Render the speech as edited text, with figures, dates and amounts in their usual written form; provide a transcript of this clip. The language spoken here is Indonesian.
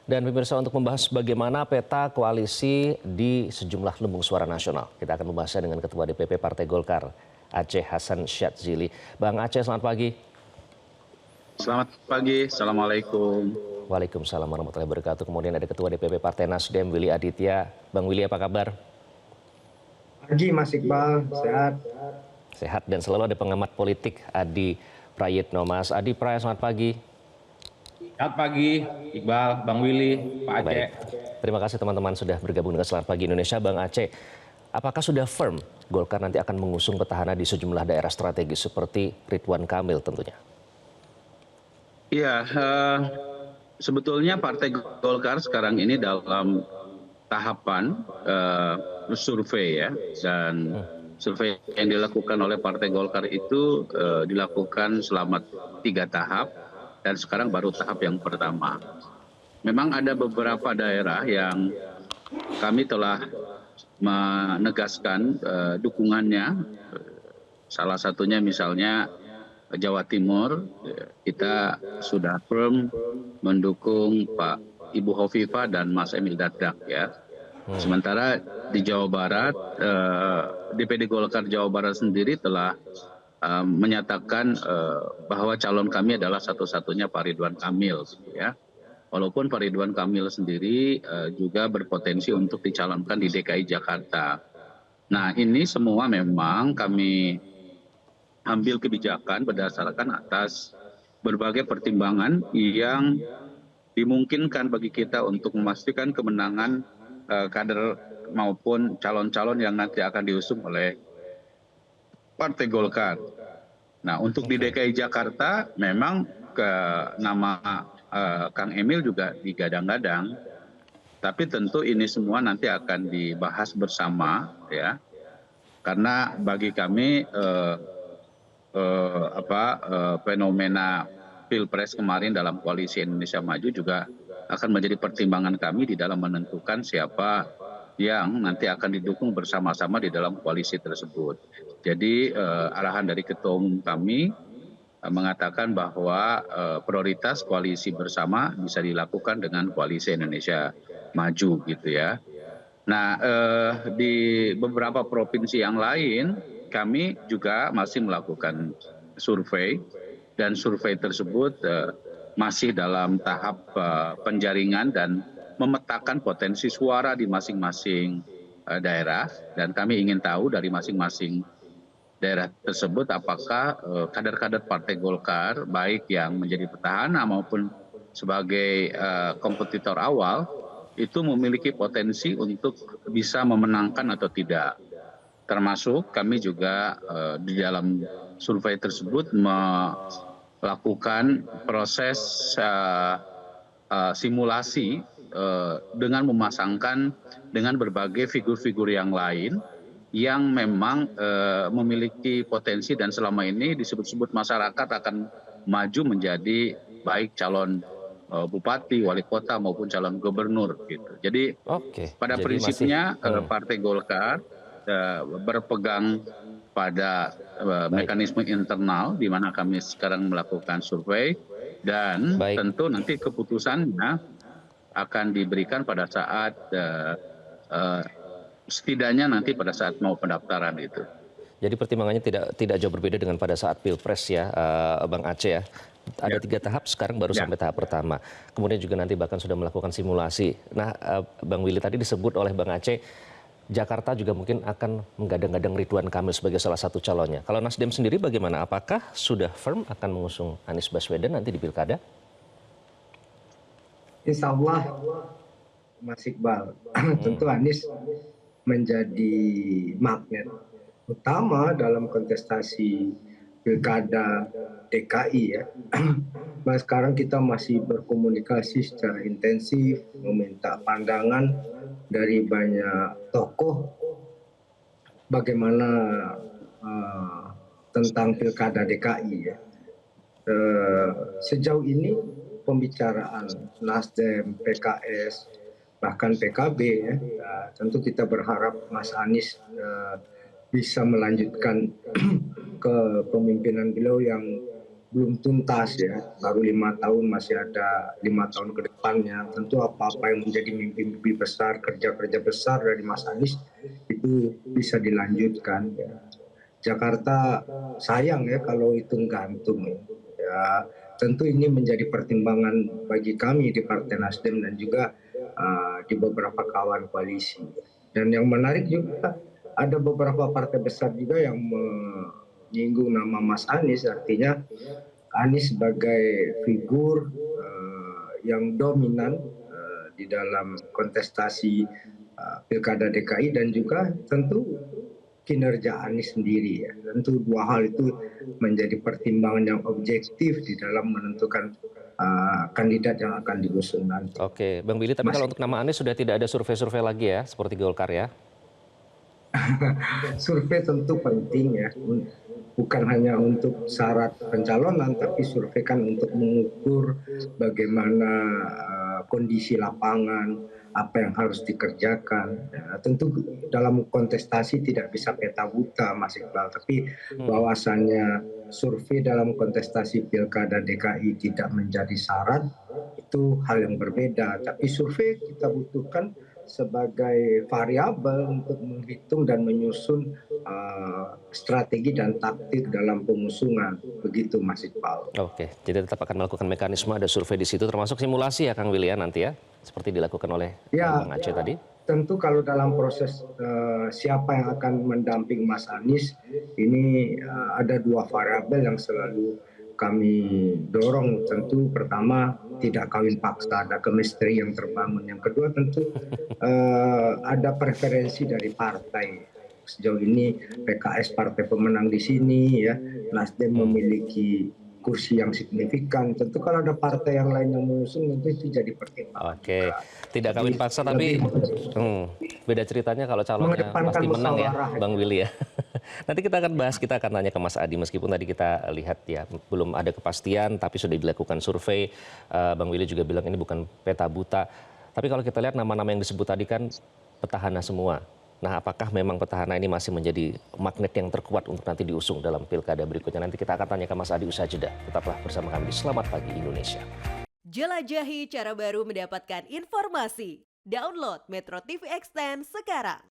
Dan pemirsa, untuk membahas bagaimana peta koalisi di sejumlah lumbung suara nasional, kita akan membahasnya dengan Ketua DPP Partai Golkar, Aceh Hasan Syadzili. Bang Aceh, selamat pagi. Selamat pagi, Assalamualaikum. Waalaikumsalam warahmatullahi wabarakatuh. Kemudian ada Ketua DPP Partai Nasdem, Willy Aditya. Bang Willy, apa kabar? Pagi Mas Iqbal, sehat. Sehat, dan selalu ada pengamat politik Adi Prayitno. Mas Adi selamat pagi. Selamat pagi, Iqbal, Bang Willy, Pak Aceh. Baik. Terima kasih teman-teman sudah bergabung dengan Selamat Pagi Indonesia. Bang Aceh, apakah sudah firm Golkar nanti akan mengusung petahana di sejumlah daerah strategis seperti Ridwan Kamil tentunya? Iya, sebetulnya Partai Golkar sekarang ini dalam tahapan survei ya, dan survei yang dilakukan oleh Partai Golkar itu dilakukan selama 3 tahap. Dan sekarang baru tahap yang pertama. Memang ada beberapa daerah yang kami telah menegaskan dukungannya. Salah satunya misalnya Jawa Timur, kita sudah firm mendukung Pak Ibu Hovifah dan Mas Emil Dardak ya. Sementara di Jawa Barat, DPD Golkar Jawa Barat sendiri telah menyatakan bahwa calon kami adalah satu-satunya Pak Ridwan Kamil, ya. Walaupun Pak Ridwan Kamil sendiri juga berpotensi untuk dicalonkan di DKI Jakarta. Nah, ini semua memang kami ambil kebijakan berdasarkan atas berbagai pertimbangan yang dimungkinkan bagi kita untuk memastikan kemenangan kader maupun calon-calon yang nanti akan diusung oleh Partai Golkar. Nah, untuk di DKI Jakarta memang nama Kang Emil juga digadang-gadang, tapi tentu ini semua nanti akan dibahas bersama ya, karena bagi kami fenomena Pilpres kemarin dalam Koalisi Indonesia Maju juga akan menjadi pertimbangan kami di dalam menentukan siapa yang nanti akan didukung bersama-sama di dalam koalisi tersebut. Jadi arahan dari ketua umum kami mengatakan bahwa prioritas koalisi bersama bisa dilakukan dengan Koalisi Indonesia Maju gitu ya. Nah, di beberapa provinsi yang lain kami juga masih melakukan survei, dan survei tersebut masih dalam tahap penjaringan dan memetakan potensi suara di masing-masing daerah, dan kami ingin tahu dari masing-masing daerah tersebut apakah kader-kader Partai Golkar baik yang menjadi petahana maupun sebagai kompetitor awal itu memiliki potensi untuk bisa memenangkan atau tidak. Termasuk kami juga di dalam survei tersebut melakukan proses simulasi dengan memasangkan dengan berbagai figur-figur yang lain yang memang memiliki potensi dan selama ini disebut-sebut masyarakat akan maju menjadi baik calon bupati, wali kota maupun calon gubernur gitu. Jadi pada prinsipnya Partai Golkar berpegang pada mekanisme internal di mana kami sekarang melakukan survei, dan tentu nanti keputusannya akan diberikan pada saat setidaknya nanti pada saat mau pendaftaran itu. Jadi pertimbangannya tidak jauh berbeda dengan pada saat Pilpres ya, Bang Aceh ya. Ada 3 tahap, sekarang baru sampai tahap pertama. Kemudian juga nanti bahkan sudah melakukan simulasi. Nah, Bang Willy, tadi disebut oleh Bang Aceh, Jakarta juga mungkin akan menggadang-gadang Ridwan Kamil sebagai salah satu calonnya. Kalau Nasdem sendiri bagaimana? Apakah sudah firm akan mengusung Anies Baswedan nanti di Pilkada? Insya Allah, Mas Iqbal, tentu Anies menjadi magnet utama dalam kontestasi Pilkada DKI ya. Nah, sekarang kita masih berkomunikasi secara intensif, meminta pandangan dari banyak tokoh bagaimana tentang Pilkada DKI ya. Sejauh ini pembicaraan Nasdem, PKS, bahkan PKB ya, tentu kita berharap Mas Anies bisa melanjutkan kepemimpinan beliau yang belum tuntas ya, baru 5 tahun, masih ada 5 tahun ke depannya. Tentu apa-apa yang menjadi mimpi-mimpi besar, kerja-kerja besar dari Mas Anies itu bisa dilanjutkan. Ya. Jakarta sayang ya kalau itu gantung ya. Ya, tentu ini menjadi pertimbangan bagi kami di Partai Nasdem dan juga di beberapa kawan koalisi. Dan yang menarik juga ada beberapa partai besar juga yang menyinggung nama Mas Anies, artinya Anies sebagai figur yang dominan di dalam kontestasi Pilkada DKI dan juga tentu kinerja Anies sendiri ya. Tentu dua hal itu menjadi pertimbangan yang objektif di dalam menentukan kandidat yang akan diusung nanti. Oke, Bang Willy, tapi kalau untuk nama Anies sudah tidak ada survei-survei lagi ya, seperti Golkar ya? Survei tentu penting ya, bukan hanya untuk syarat pencalonan, tapi survei kan untuk mengukur bagaimana kondisi lapangan, apa yang harus dikerjakan. Ya, tentu dalam kontestasi tidak bisa peta buta, Mas Iqbal, tapi bahwasannya survei dalam kontestasi Pilkada DKI tidak menjadi syarat, itu hal yang berbeda. Tapi survei kita butuhkan sebagai variabel untuk menghitung dan menyusun strategi dan taktik dalam pengusungan. Begitu Mas Iqbal. Oke, jadi tetap akan melakukan mekanisme, ada survei di situ, termasuk simulasi ya Kang Willy ya nanti ya, seperti dilakukan oleh Bang Aceh tadi. Tentu kalau dalam proses siapa yang akan mendamping Mas Anies, ini ada dua variabel yang selalu kami dorong. Tentu pertama tidak kawin paksa, ada chemistry yang terbangun. Yang kedua tentu ada preferensi dari partai. Sejauh ini PKS partai pemenang di sini ya, Nasdem memiliki kursi yang signifikan. Tentu kalau ada partai yang lain yang mengusung itu jadi pertimbangan. Oke, tidak kawin paksa tapi beda ceritanya kalau calonnya pasti menang ya, Bang Willy ya. Nanti kita akan bahas, kita akan tanya ke Mas Adi, meskipun tadi kita lihat ya belum ada kepastian tapi sudah dilakukan survei. Bang Willy juga bilang ini bukan peta buta. Tapi kalau kita lihat nama-nama yang disebut tadi kan petahana semua. Nah, apakah memang petahana ini masih menjadi magnet yang terkuat untuk nanti diusung dalam pilkada berikutnya? Nanti kita akan tanya ke Mas Adi usai jeda. Tetaplah bersama kami di Selamat Pagi Indonesia. Jelajahi cara baru mendapatkan informasi. Download Metro TV Extend sekarang.